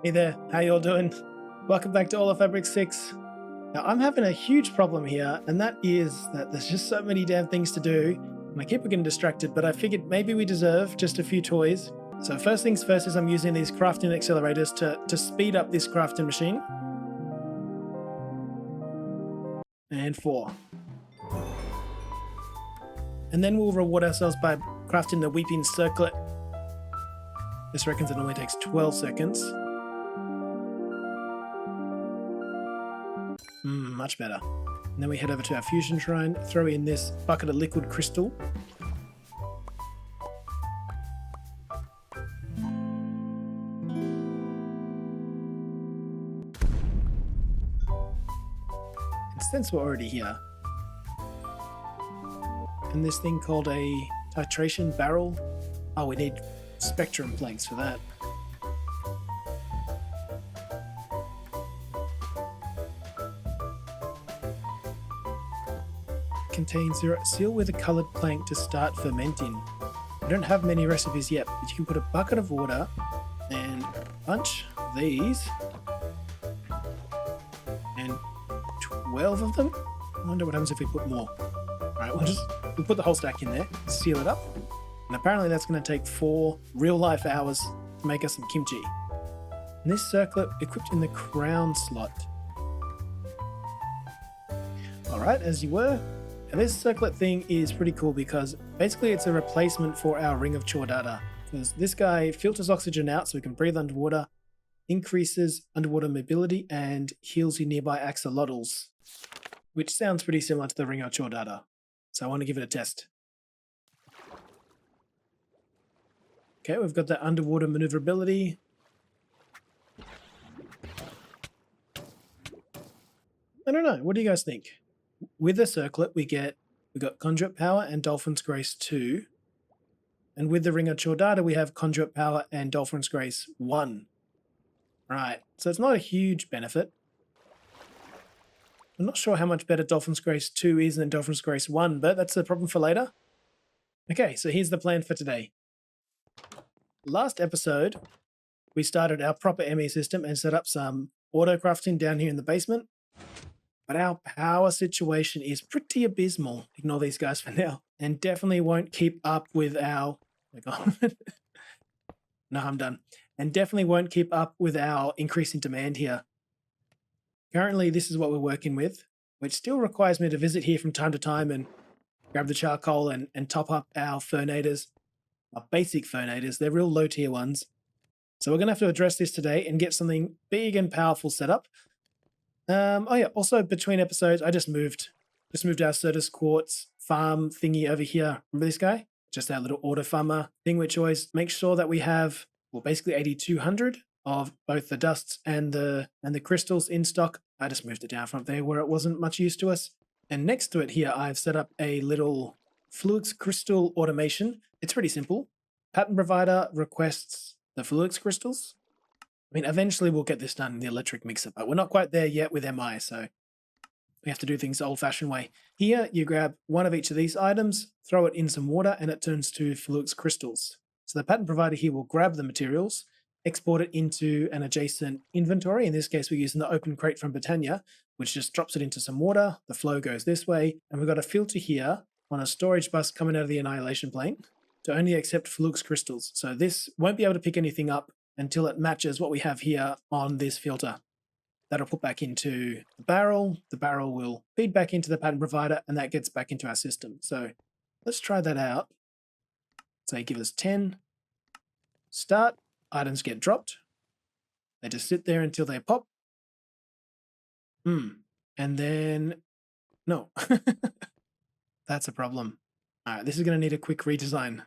Hey there, how y'all doing? Welcome back to All of Fabric 6. Now I'm having a huge problem here, and that is that there's just so many damn things to do, and I keep getting distracted, but I figured maybe we deserve just a few toys. So first things first is I'm using these crafting accelerators to speed up this crafting machine. And 4. And then we'll reward ourselves by crafting the Weeping Circlet. This reckons it only takes 12 seconds. Much better. And then we head over to our fusion shrine, throw in this bucket of liquid crystal. And since we're already here, and this thing called a titration barrel. Oh, we need spectrum planks for that. Contains seal with a coloured plank to start fermenting. We don't have many recipes yet, but you can put a bucket of water and a bunch of these and 12 of them. I wonder what happens if we put more. Alright, we'll put the whole stack in there, seal it up, and apparently that's going to take 4 real-life hours to make us some kimchi. And this circlet equipped in the crown slot. Alright, as you were. And this circlet thing is pretty cool because basically it's a replacement for our ring of chordata. Because this guy filters oxygen out so we can breathe underwater, increases underwater mobility, and heals your nearby axolotls, which sounds pretty similar to the ring of chordata. So I want to give it a test. Okay, we've got that underwater maneuverability. I don't know, what do you guys think? With the circlet, we got Conduit Power and Dolphin's Grace 2. And with the Ring of Chordata, we have Conduit Power and Dolphin's Grace 1. Right, so it's not a huge benefit. I'm not sure how much better Dolphin's Grace 2 is than Dolphin's Grace 1, but that's a problem for later. Okay, so here's the plan for today. Last episode, we started our proper ME system and set up some auto crafting down here in the basement. But our power situation is pretty abysmal. Ignore these guys for now. And definitely won't keep up with our... Oh my God. No, I'm done. And definitely won't keep up with our increasing demand here. Currently, this is what we're working with, which still requires me to visit here from time to time and grab the charcoal and top up our fernators. Our basic fernators. They're real low tier ones. So we're going to have to address this today and get something big and powerful set up. Oh yeah, also between episodes, I just moved our Certus Quartz farm thingy over here. Remember this guy? Just our little auto farmer thing, which always makes sure that we have, well, basically 8,200 of both the dusts and the crystals in stock. I just moved it down from up there where it wasn't much use to us. And next to it here, I've set up a little Fluix crystal automation. It's pretty simple. Pattern provider requests the Fluix crystals. I mean, eventually we'll get this done in the electric mixer, but we're not quite there yet with MI, so we have to do things the old-fashioned way. Here, you grab one of each of these items, throw it in some water, and it turns to Fluix crystals. So the pattern provider here will grab the materials, export it into an adjacent inventory. In this case, we're using the open crate from Britannia, which just drops it into some water. The flow goes this way, and we've got a filter here on a storage bus coming out of the annihilation plane to only accept Fluix crystals. So this won't be able to pick anything up until it matches what we have here on this filter. That'll put back into the barrel will feed back into the pattern provider, and that gets back into our system. So let's try that out. Say give us 10. Start, items get dropped. They just sit there until they pop. And then, no. That's a problem. All right, this is gonna need a quick redesign.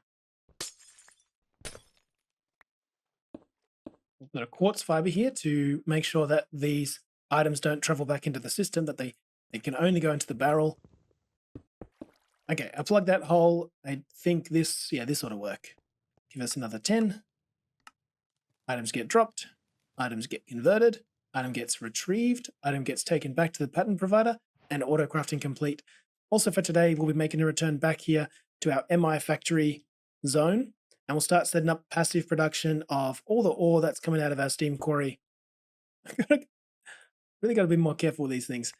We've got a quartz fiber here to make sure that these items don't travel back into the system, that they can only go into the barrel. Okay, I plugged that hole. I think this ought to work. Give us another 10. Items get dropped. Items get converted. Item gets retrieved. Item gets taken back to the pattern provider, and auto crafting complete. Also for today, we'll be making a return back here to our MI factory zone, and we'll start setting up passive production of all the ore that's coming out of our steam quarry Really got to be more careful with these things.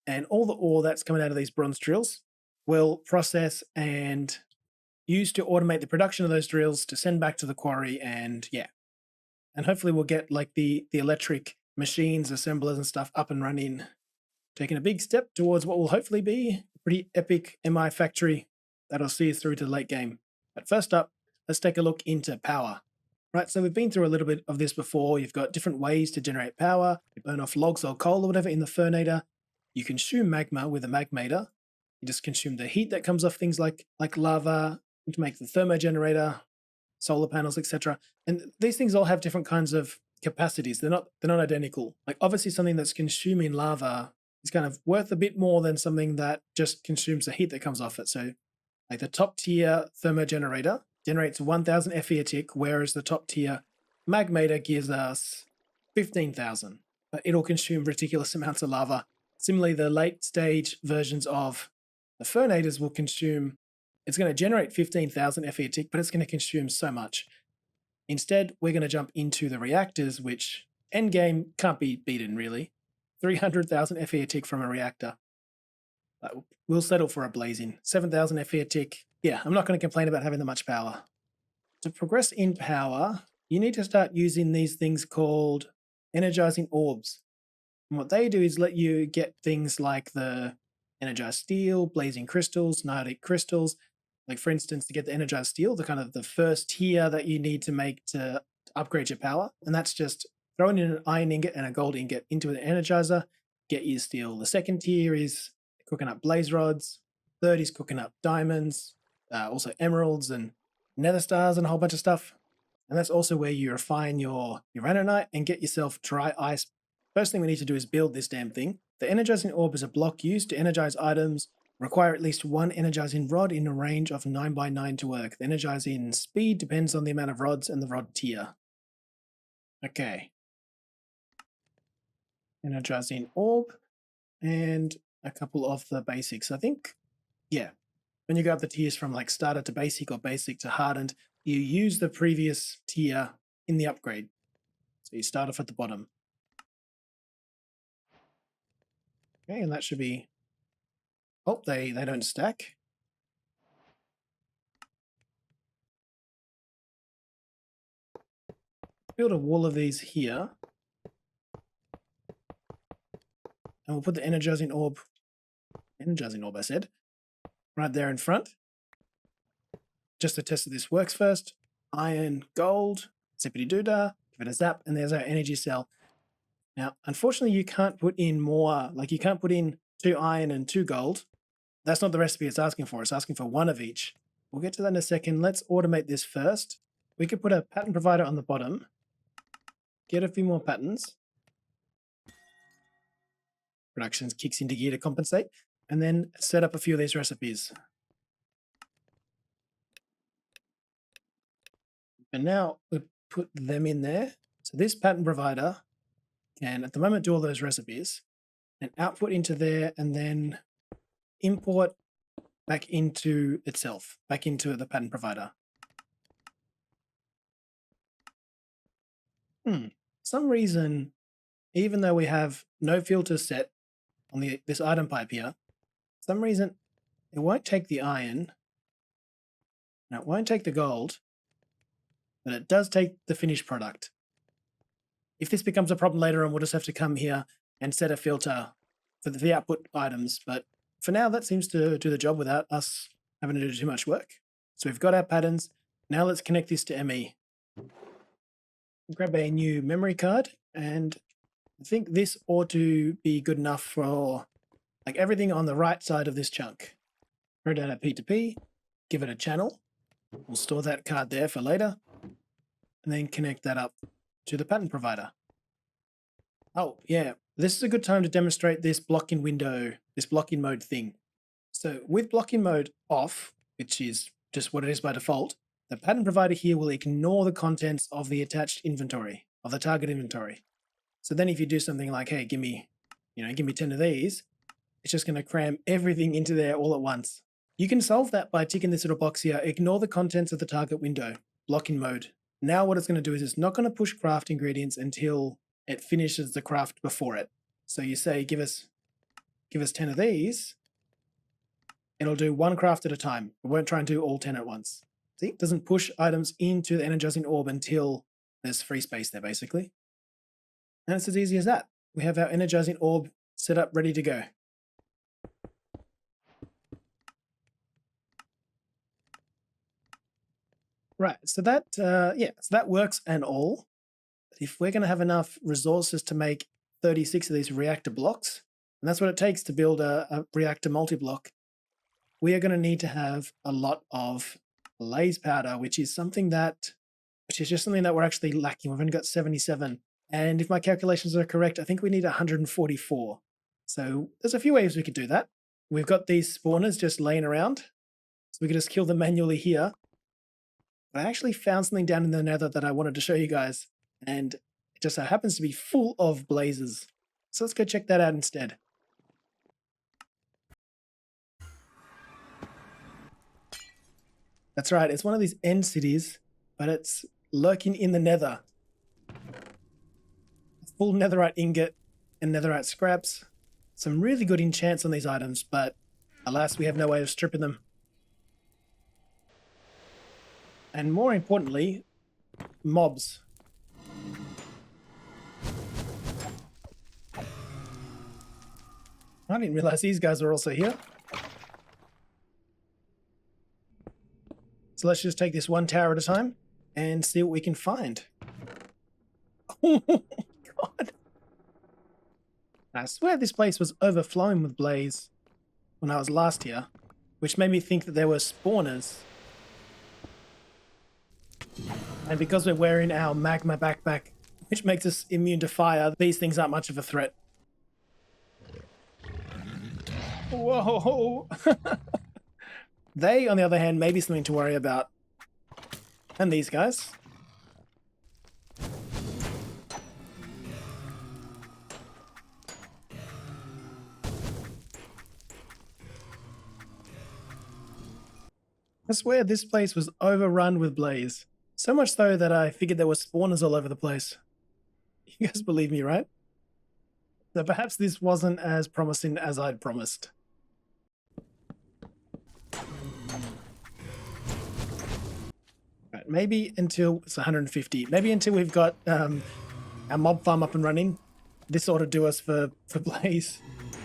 And all the ore that's coming out of these bronze drills will process and use to automate the production of those drills to send back to the quarry. And yeah, and hopefully we'll get like the electric machines, assemblers and stuff up and running, taking a big step towards what will hopefully be a pretty epic MI factory that'll see us through to the late game. But first up, let's take a look into power. Right, so we've been through a little bit of this before. You've got different ways to generate power. You burn off logs or coal or whatever in the furnator. You consume magma with a magmator. You just consume the heat that comes off things like lava to make the thermogenerator, solar panels, etc. And these things all have different kinds of capacities. They're not identical. Like obviously something that's consuming lava is kind of worth a bit more than something that just consumes the heat that comes off it. So like the top tier thermogenerator generates 1000 FE a tick, whereas the top tier magmator gives us 15,000. But it'll consume ridiculous amounts of lava. Similarly, the late stage versions of the furnators will consume, it's going to generate 15,000 FE a tick, but it's going to consume so much. Instead, we're going to jump into the reactors, which endgame can't be beaten really. 300,000 FE a tick from a reactor. But we'll settle for a blazing 7,000 FE a tick. Yeah, I'm not going to complain about having that much power. To progress in power, you need to start using these things called energizing orbs. And what they do is let you get things like the energized steel, blazing crystals, niotic crystals. Like for instance, to get the energized steel, the kind of the first tier that you need to make to upgrade your power. And that's just throwing in an iron ingot and a gold ingot into an energizer, get you steel. The second tier is cooking up blaze rods. Third is cooking up diamonds, also emeralds and nether stars and a whole bunch of stuff. And that's also where you refine your uraninite and get yourself dry ice. First thing we need to do is build this damn thing. The energizing orb is a block used to energize items, require at least one energizing rod in a range of 9 by 9 to work. The energizing speed depends on the amount of rods and the rod tier. Okay. Energizing orb and a couple of the basics. I think, yeah, when you go up the tiers from like starter to basic or basic to hardened, you use the previous tier in the upgrade. So you start off at the bottom. Okay, and that should be, oh, they don't stack. Build a wall of these here. And we'll put the energizing orb I said, right there in front. Just to test that this works first. Iron, gold, zippity doodah, give it a zap, and there's our energy cell. Now, unfortunately, you can't put in more, like you can't put in 2 iron and 2 gold. That's not the recipe it's asking for. It's asking for 1 of each. We'll get to that in a second. Let's automate this first. We could put a pattern provider on the bottom, get a few more patterns. Production kicks into gear to compensate, and then set up a few of these recipes. And now we put them in there. So this pattern provider can at the moment do all those recipes and output into there and then import back into itself, back into the pattern provider. Some reason, even though we have no filter set on this item pipe here, some reason it won't take the iron, and it won't take the gold, but it does take the finished product. If this becomes a problem later on, we'll just have to come here and set a filter for the output items. But for now, that seems to do the job without us having to do too much work. So we've got our patterns. Now let's connect this to ME. Grab a new memory card, and I think this ought to be good enough for like everything on the right side of this chunk. Throw down a P2P, give it a channel. We'll store that card there for later, and then connect that up to the pattern provider. Oh, yeah, this is a good time to demonstrate this block-in window, this block-in mode thing. So with block-in mode off, which is just what it is by default, the pattern provider here will ignore the contents of the attached inventory, of the target inventory. So then if you do something like, hey, give me 10 of these, it's just going to cram everything into there all at once. You can solve that by ticking this little box here, ignore the contents of the target window, block-in mode. Now what it's going to do is it's not going to push craft ingredients until it finishes the craft before it. So you say, give us 10 of these. It'll do one craft at a time. It won't try and do all 10 at once. See, it doesn't push items into the Energizing Orb until there's free space there, basically. And it's as easy as that. We have our Energizing Orb set up, ready to go. Right, so that, so that works and all. But if we're going to have enough resources to make 36 of these reactor blocks, and that's what it takes to build a reactor multi-block, we are going to need to have a lot of blaze powder, which is just something that we're actually lacking. We've only got 77. And if my calculations are correct, I think we need 144. So there's a few ways we could do that. We've got these spawners just laying around. So we could just kill them manually here. But I actually found something down in the nether that I wanted to show you guys. And it just so happens to be full of blazes. So let's go check that out instead. That's right, it's one of these end cities, but it's lurking in the nether. Full netherite ingot and netherite scraps. Some really good enchants on these items, but alas, we have no way of stripping them. And more importantly, mobs. I didn't realize these guys were also here. So let's just take this one tower at a time and see what we can find. Oh God. I swear this place was overflowing with blaze when I was last here, which made me think that there were spawners. And because we're wearing our magma backpack, which makes us immune to fire, these things aren't much of a threat. Whoa! They, on the other hand, may be something to worry about. And these guys. I swear this place was overrun with blaze. So much so that I figured there were spawners all over the place. You guys believe me, right? So perhaps this wasn't as promising as I'd promised. Right, maybe until it's 150. Maybe until we've got our mob farm up and running. This ought to do us for blaze,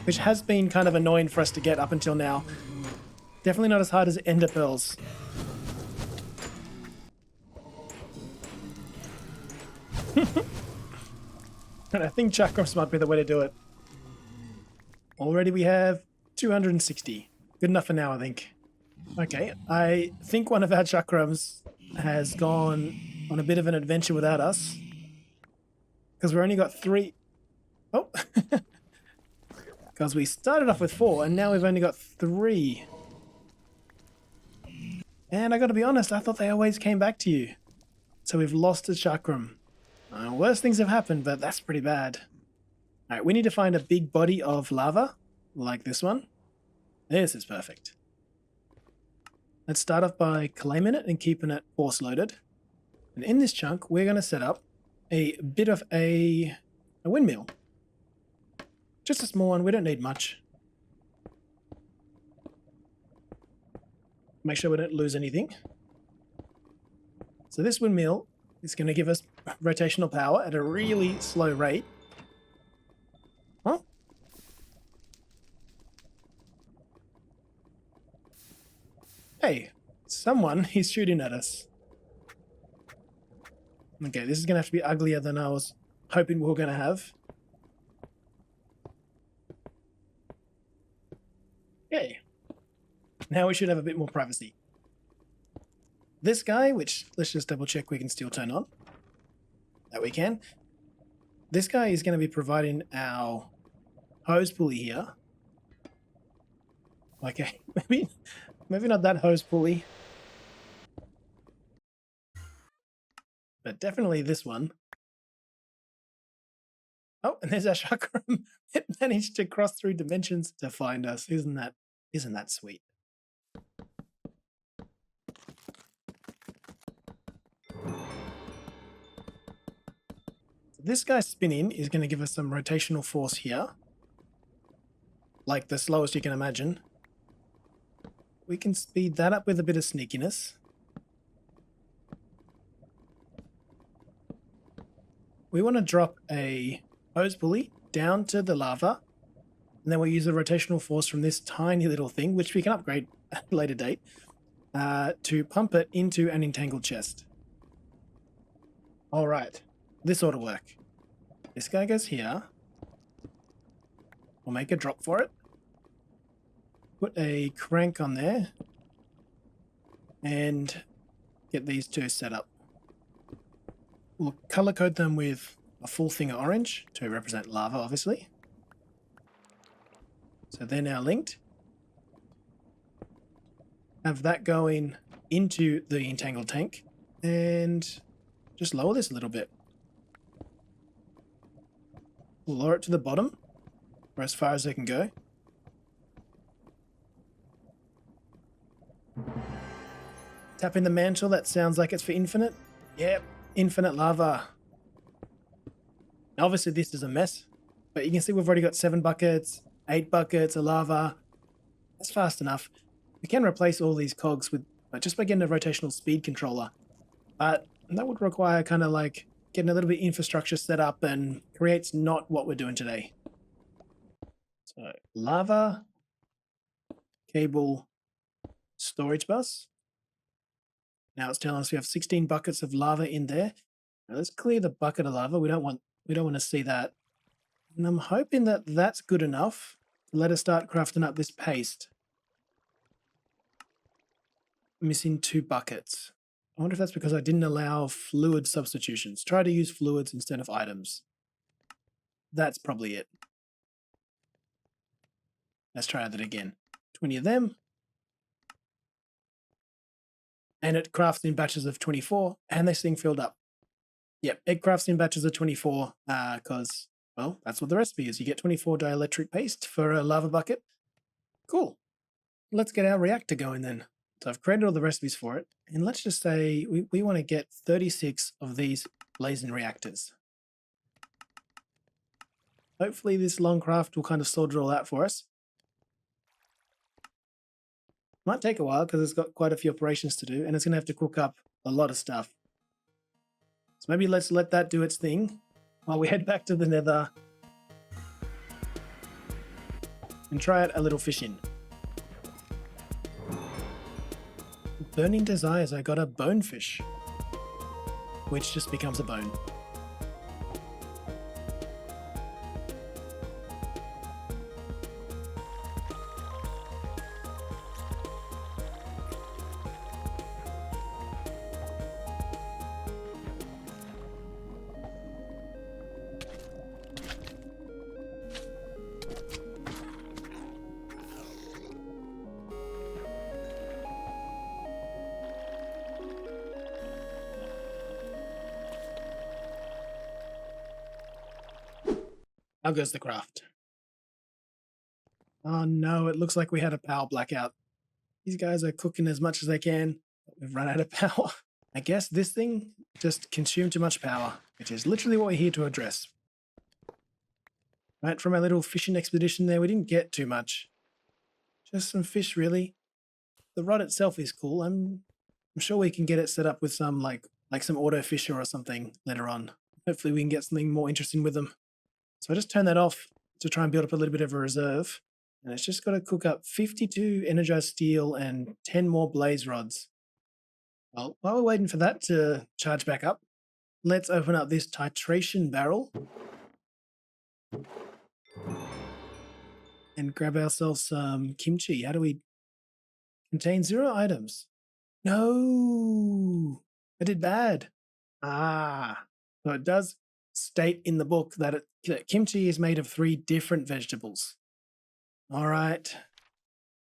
which has been kind of annoying for us to get up until now. Definitely not as hard as ender pearls. And I think chakras might be the way to do it. Already we have 260. Good enough for now, I think. Okay, I think one of our chakrams has gone on a bit of an adventure without us. Because we've only got 3. Oh! Because we started off with 4 and now we've only got 3. And I gotta be honest, I thought they always came back to you. So we've lost a chakram. Worse things have happened, but that's pretty bad. Alright, we need to find a big body of lava, like this one. This is perfect. Let's start off by claiming it and keeping it force loaded. And in this chunk, we're going to set up a bit of a windmill. Just a small one, we don't need much. Make sure we don't lose anything. So this windmill is going to give us rotational power at a really slow rate. Huh? Hey, someone is shooting at us. Okay, this is going to have to be uglier than I was hoping we were going to have. Okay. Now we should have a bit more privacy. This guy, which let's just double check we can still turn on. That we can. This guy is going to be providing our hose pulley here. Okay, maybe not that hose pulley. But definitely this one. Oh, and there's our chakram. It managed to cross through dimensions to find us. Isn't that sweet? this guy spinning is going to give us some rotational force here. Like the slowest you can imagine. We can speed that up with a bit of sneakiness. We want to drop a hose pulley down to the lava. And then we'll use the rotational force from this tiny little thing, which we can upgrade at a later date, to pump it into an entangled chest. All right, this ought to work. This guy goes here. We'll make a drop for it. Put a crank on there. And get these two set up. We'll color code them with a full thing of orange to represent lava, obviously. So they're now linked. Have that going into the entangled tank. And just lower this a little bit. We'll lower it to the bottom, or as far as they can go. Tap in the mantle, that sounds like it's for infinite. Yep, infinite lava. Now obviously this is a mess, but you can see we've already got 7 buckets, 8 buckets of lava. That's fast enough. We can replace all these cogs with just by getting a rotational speed controller. But that would require kind of like getting a little bit of infrastructure set up, and creates not what we're doing today. So lava, cable, storage bus. Now it's telling us we have 16 buckets of lava in there. Now let's clear the bucket of lava. We don't want to see that. And I'm hoping that that's good enough to let us start crafting up this paste. Missing 2 buckets. I wonder if that's because I didn't allow fluid substitutions. Try to use fluids instead of items. That's probably it. Let's try that again. 20 of them. And it crafts in batches of 24, and this thing filled up. Yep, it crafts in batches of 24 because, well, that's what the recipe is. You get 24 dielectric paste for a lava bucket. Cool. Let's get our reactor going then. So I've created all the recipes for it, and let's just say we want to get 36 of these blazing reactors. Hopefully this long craft will kind of sort it all out for us. Might take a while because it's got quite a few operations to do, and it's going to have to cook up a lot of stuff. So maybe let's let that do its thing while we head back to the nether and try out a little fishing. Burning desires, I got a bonefish, which just becomes a bone. How goes the craft? Oh no, it looks like we had a power blackout. These guys are cooking as much as they can, but we've run out of power. I guess this thing just consumed too much power, which is literally what we're here to address. Right, from our little fishing expedition there, we didn't get too much. Just some fish, really. The rod itself is cool. I'm sure we can get it set up with some like some auto fisher or something later on. Hopefully we can get something more interesting with them. So I just turn that off to try and build up a little bit of a reserve. And it's just got to cook up 52 energized steel and 10 more blaze rods. Well, while we're waiting for that to charge back up, let's open up this titration barrel and grab ourselves some kimchi. How do we... Contain 0 items. No! I did bad. Ah. So it does state in the book that kimchi is made of 3 different vegetables. All right.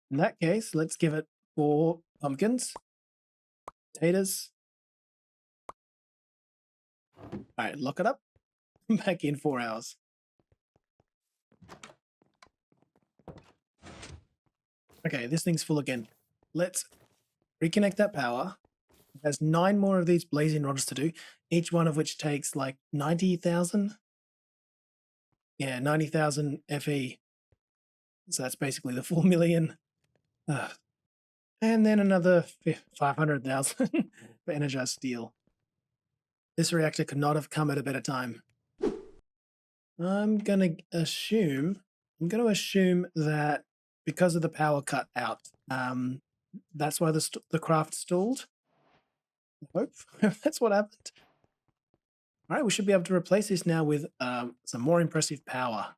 In that case, let's give it 4 pumpkins, potatoes. All right, lock it up. Back in 4 hours. Okay, this thing's full again. Let's reconnect that power. It has 9 more of these blazing rods to do, each one of which takes like 90,000. Yeah, 90,000 FE. So that's basically the 4 million. And then another 500,000 for energized steel. This reactor could not have come at a better time. I'm going to assume that because of the power cut out, that's why the craft stalled. I hope that's what happened. All right, we should be able to replace this now with some more impressive power.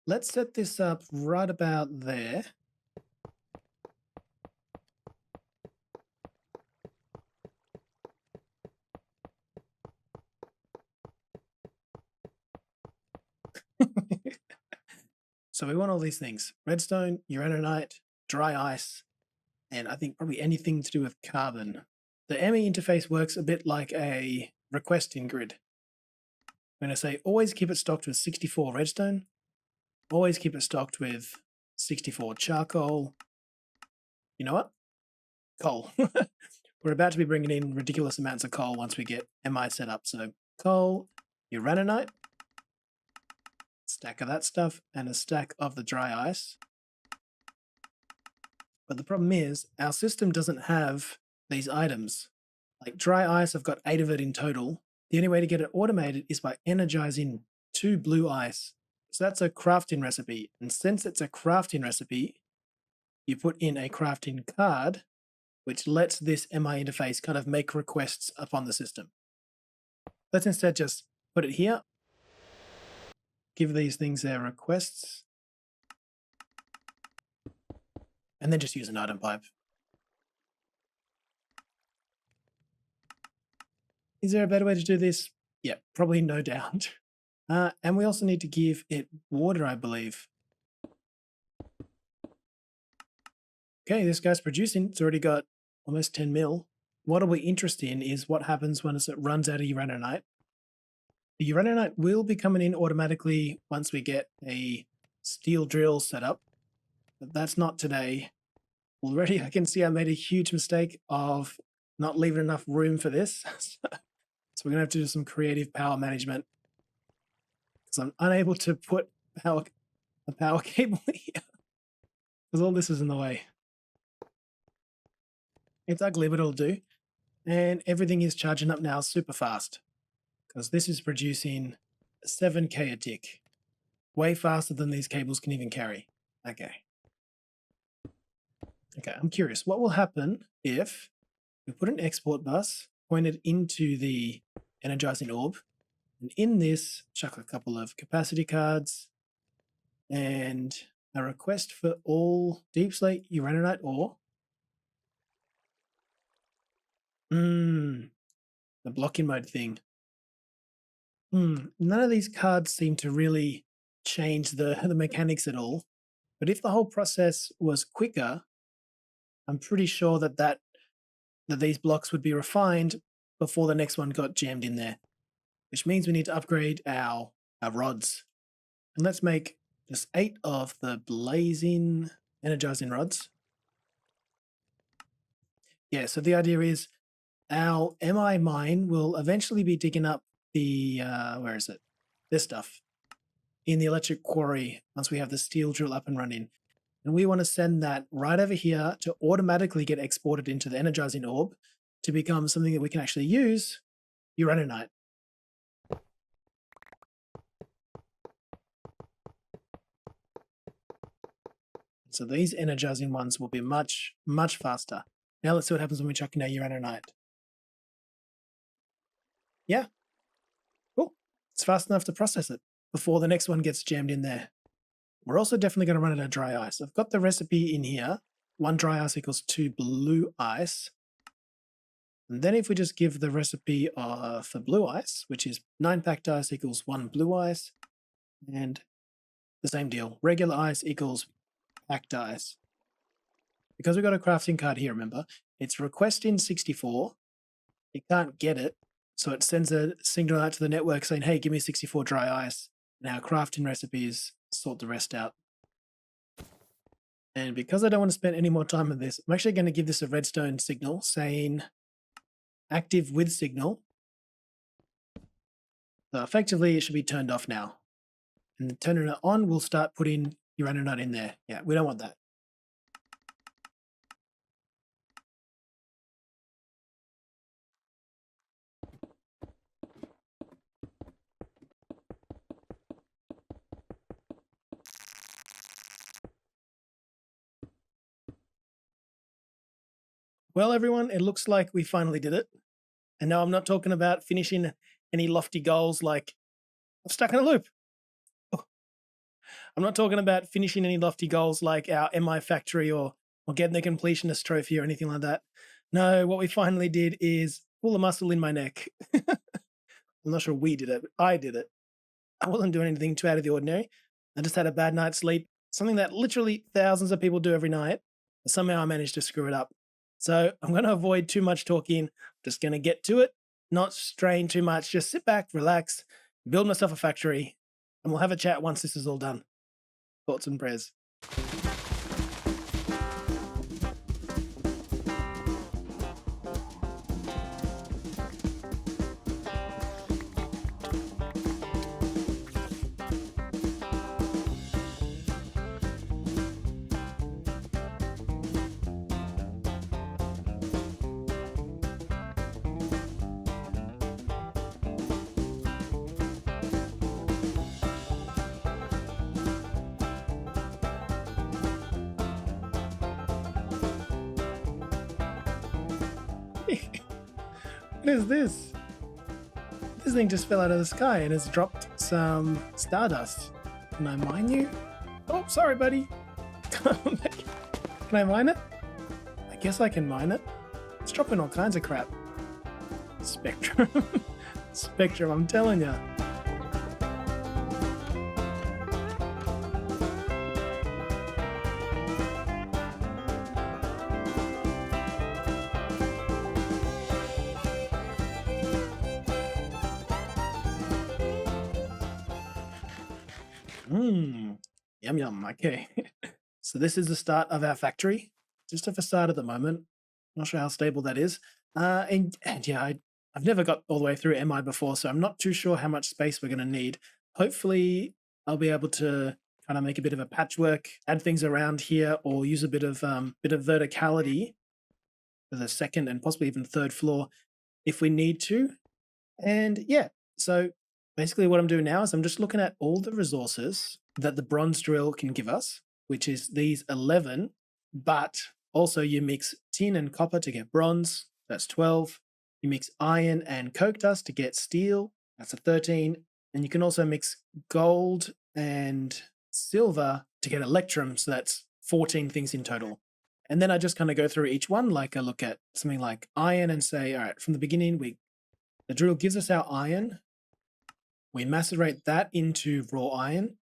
Let's set this up right about there. So we want all these things: redstone, uraninite, dry ice, and I think probably anything to do with carbon. The ME interface works a bit like a requesting grid. I'm going to say always keep it stocked with 64 redstone, always keep it stocked with 64 charcoal. You know what? Coal. We're about to be bringing in ridiculous amounts of coal once we get MI set up. So coal, uraninite, stack of that stuff, and a stack of the dry ice. But the problem is our system doesn't have these items. Like dry ice, I've got 8 of it in total. The only way to get it automated is by energizing 2 blue ice. So that's a crafting recipe. And since it's a crafting recipe, you put in a crafting card, which lets this MI interface kind of make requests upon the system. Let's instead just put it here. Give these things their requests. And then just use an item pipe. Is there a better way to do this? Yeah, probably no doubt. And we also need to give it water, I believe. Okay, this guy's producing. It's already got almost 10 mil. What are we interested in is what happens when it runs out of uraninite. The uraninite will be coming in automatically once we get a steel drill set up, but that's not today. Already I can see I made a huge mistake of not leaving enough room for this. So we're going to have to do some creative power management because I'm unable to put a power cable here because all this is in the way. It's ugly, but it'll do. And everything is charging up now super fast because this is producing 7K a tick. Way faster than these cables can even carry. Okay, I'm curious. What will happen if we put an export bus pointed into the Energizing Orb, and in this, chuck a couple of capacity cards and a request for all deep slate uraninite ore. The blocking mode thing. None of these cards seem to really change the mechanics at all. But if the whole process was quicker, I'm pretty sure that these blocks would be refined before the next one got jammed in there, which means we need to upgrade our rods. And let's make just 8 of the blazing energizing rods. Yeah, so the idea is our MI mine will eventually be digging up the, where is it? This stuff in the electric quarry once we have the steel drill up and running. And we want to send that right over here to automatically get exported into the Energizing Orb to become something that we can actually use, uraninite. So these energizing ones will be much, much faster. Now let's see what happens when we chuck in our uraninite. Yeah. Cool. It's fast enough to process it before the next one gets jammed in there. We're also definitely going to run it at dry ice. I've got the recipe in here. 1 dry ice equals 2 blue ice. And then if we just give the recipe for blue ice, which is 9 packed ice equals 1 blue ice, and the same deal, regular ice equals packed ice. Because we've got a crafting card here, remember, it's requesting 64. It can't get it, so it sends a signal out to the network saying, hey, give me 64 dry ice. And our crafting recipes sort the rest out. And because I don't want to spend any more time on this, I'm actually going to give this a redstone signal saying active with signal. So effectively, it should be turned off now. And then turning it on, we'll start putting uraninite in there. Yeah, we don't want that. Well, everyone, it looks like we finally did it. And now I'm not talking about finishing any lofty goals like I'm stuck in a loop. Oh, I'm not talking about finishing any lofty goals like our MI factory or getting the completionist trophy or anything like that. No, what we finally did is pull a muscle in my neck. I'm not sure we did it, but I did it. I wasn't doing anything too out of the ordinary. I just had a bad night's sleep, something that literally thousands of people do every night. But somehow I managed to screw it up. So I'm going to avoid too much talking. Just going to get to it, not strain too much. Just sit back, relax, build myself a factory, and we'll have a chat once this is all done. Thoughts and prayers. What is this? This thing just fell out of the sky and has dropped some stardust. Can I mine you? Oh, sorry, buddy. Can I mine it? I guess I can mine it. It's dropping all kinds of crap. Spectrum. Spectrum, I'm telling you. Yum yum. Okay. So this is the start of our factory. Just a facade at the moment. Not sure how stable that is. And yeah, I've never got all the way through MI before, so I'm not too sure how much space we're going to need. Hopefully, I'll be able to kind of make a bit of a patchwork, add things around here, or use a bit of verticality for the second and possibly even third floor if we need to. And yeah, so basically what I'm doing now is I'm just looking at all the resources that the bronze drill can give us, which is these 11, but also you mix tin and copper to get bronze, that's 12. You mix iron and coke dust to get steel, that's a 13. And you can also mix gold and silver to get electrum, so that's 14 things in total. And then I just kind of go through each one, like I look at something like iron and say, all right, from the beginning, the drill gives us our iron. We macerate that into raw iron.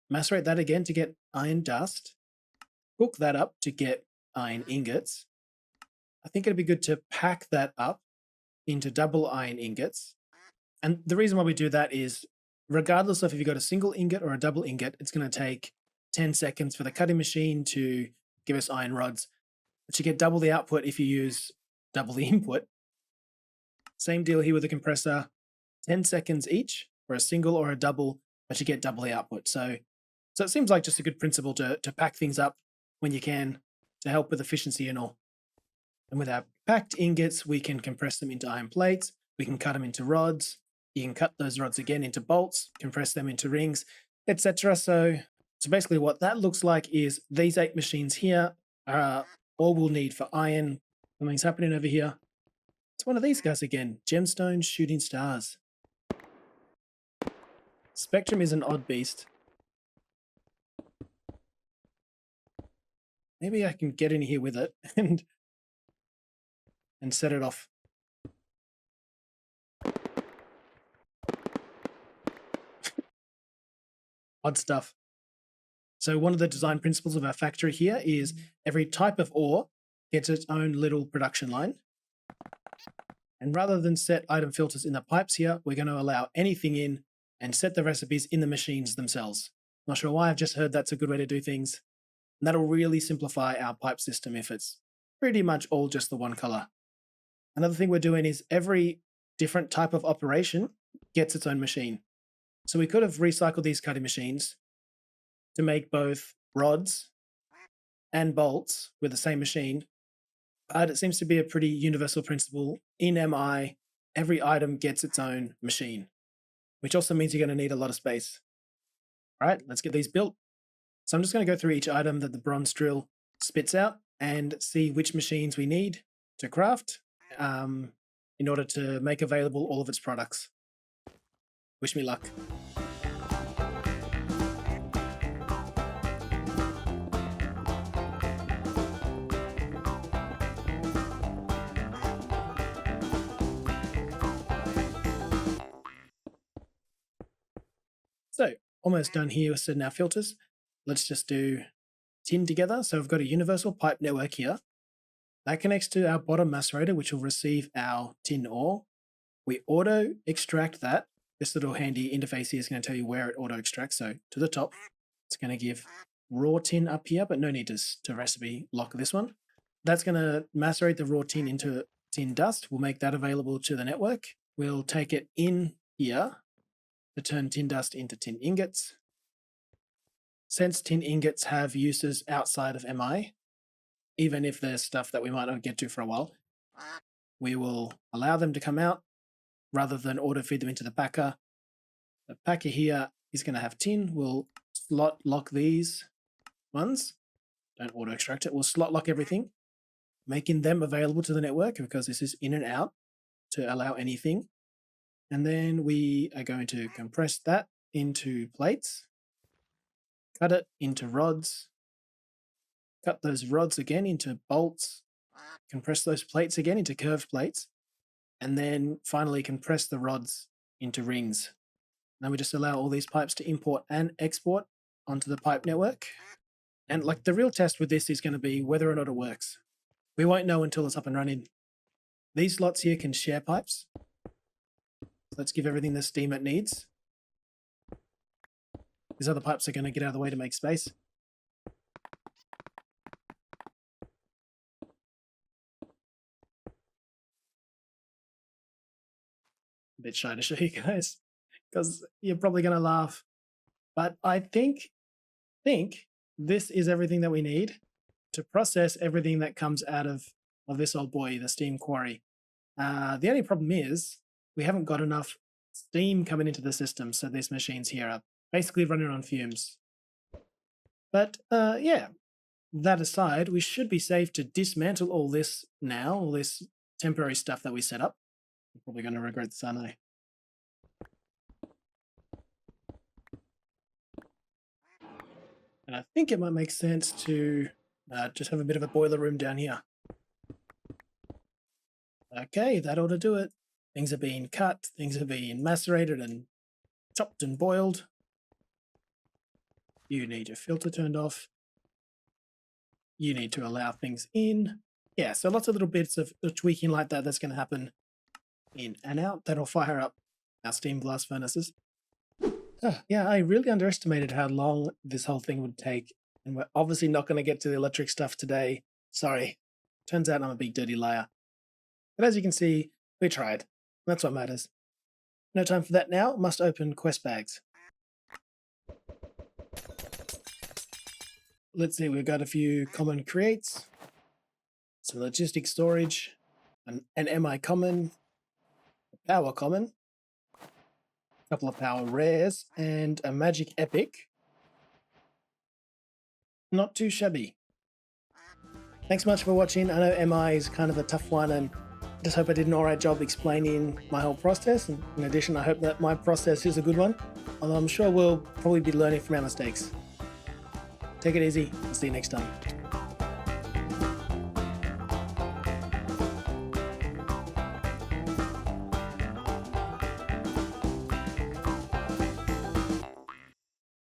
Macerate that again to get iron dust. Cook that up to get iron ingots. I think it'd be good to pack that up into double iron ingots. And the reason why we do that is, regardless of if you got a single ingot or a double ingot, it's going to take 10 seconds for the cutting machine to give us iron rods. But you get double the output if you use double the input. Same deal here with the compressor, 10 seconds each for a single or a double, but you get double the output. So it seems like just a good principle to pack things up when you can to help with efficiency and all. And with our packed ingots, we can compress them into iron plates. We can cut them into rods. You can cut those rods again into bolts, compress them into rings, etc. So basically what that looks like is these 8 machines here are all we'll need for iron. Something's happening over here. It's one of these guys again, gemstones shooting stars. Spectrum is an odd beast. Maybe I can get in here with it and set it off. Odd stuff. So one of the design principles of our factory here is every type of ore gets its own little production line. And rather than set item filters in the pipes here, we're going to allow anything in and set the recipes in the machines themselves. Not sure why, I've just heard that's a good way to do things. And that'll really simplify our pipe system if it's pretty much all just the one color. Another thing we're doing is every different type of operation gets its own machine. So we could have recycled these cutting machines to make both rods and bolts with the same machine. But it seems to be a pretty universal principle. In MI, every item gets its own machine, which also means you're going to need a lot of space. All right, let's get these built. So I'm just going to go through each item that the bronze drill spits out and see which machines we need to craft in order to make available all of its products. Wish me luck. So almost done here with setting our filters. Let's just do tin together. So we've got a universal pipe network here. That connects to our bottom macerator, which will receive our tin ore. We auto extract that. This little handy interface here is going to tell you where it auto extracts. So to the top, it's going to give raw tin up here, but no need to recipe lock this one. That's going to macerate the raw tin into tin dust. We'll make that available to the network. We'll take it in here to turn tin dust into tin ingots. Since tin ingots have uses outside of MI, even if there's stuff that we might not get to for a while, we will allow them to come out rather than auto feed them into the packer. The packer here is going to have tin. We'll slot lock these ones. Don't auto extract it. We'll slot lock everything, making them available to the network because this is in and out to allow anything. And then we are going to compress that into plates, cut it into rods, cut those rods again into bolts, compress those plates again into curved plates, and then finally compress the rods into rings. Now we just allow all these pipes to import and export onto the pipe network. And like the real test with this is going to be whether or not it works. We won't know until it's up and running. These slots here can share pipes. Let's give everything the steam it needs. These other pipes are going to get out of the way to make space. A bit shy to show you guys because you're probably going to laugh. But I think this is everything that we need to process everything that comes out of this old boy, the steam quarry. The only problem is we haven't got enough steam coming into the system, so these machines here are basically running on fumes. But yeah, that aside, we should be safe to dismantle all this now, all this temporary stuff that we set up. I'm probably going to regret this, aren't I? And I think it might make sense to just have a bit of a boiler room down here. Okay, that ought to do it. Things are being cut, things are being macerated and chopped and boiled. You need your filter turned off. You need to allow things in. Yeah, so lots of little bits of tweaking like that that's going to happen in and out. That'll fire up our steam blast furnaces. Yeah, I really underestimated how long this whole thing would take. And we're obviously not going to get to the electric stuff today. Sorry. Turns out I'm a big dirty liar. But as you can see, we tried. That's what matters. No time for that now. Must open quest bags. Let's see, we've got a few common creates, some logistic storage, an MI common, a power common, a couple of power rares, and a magic epic. Not too shabby. Thanks so much for watching. I know MI is kind of a tough one, and just hope I did an alright job explaining my whole process. And in addition, I hope that my process is a good one, although I'm sure we'll probably be learning from our mistakes. Take it easy. I'll see you next time.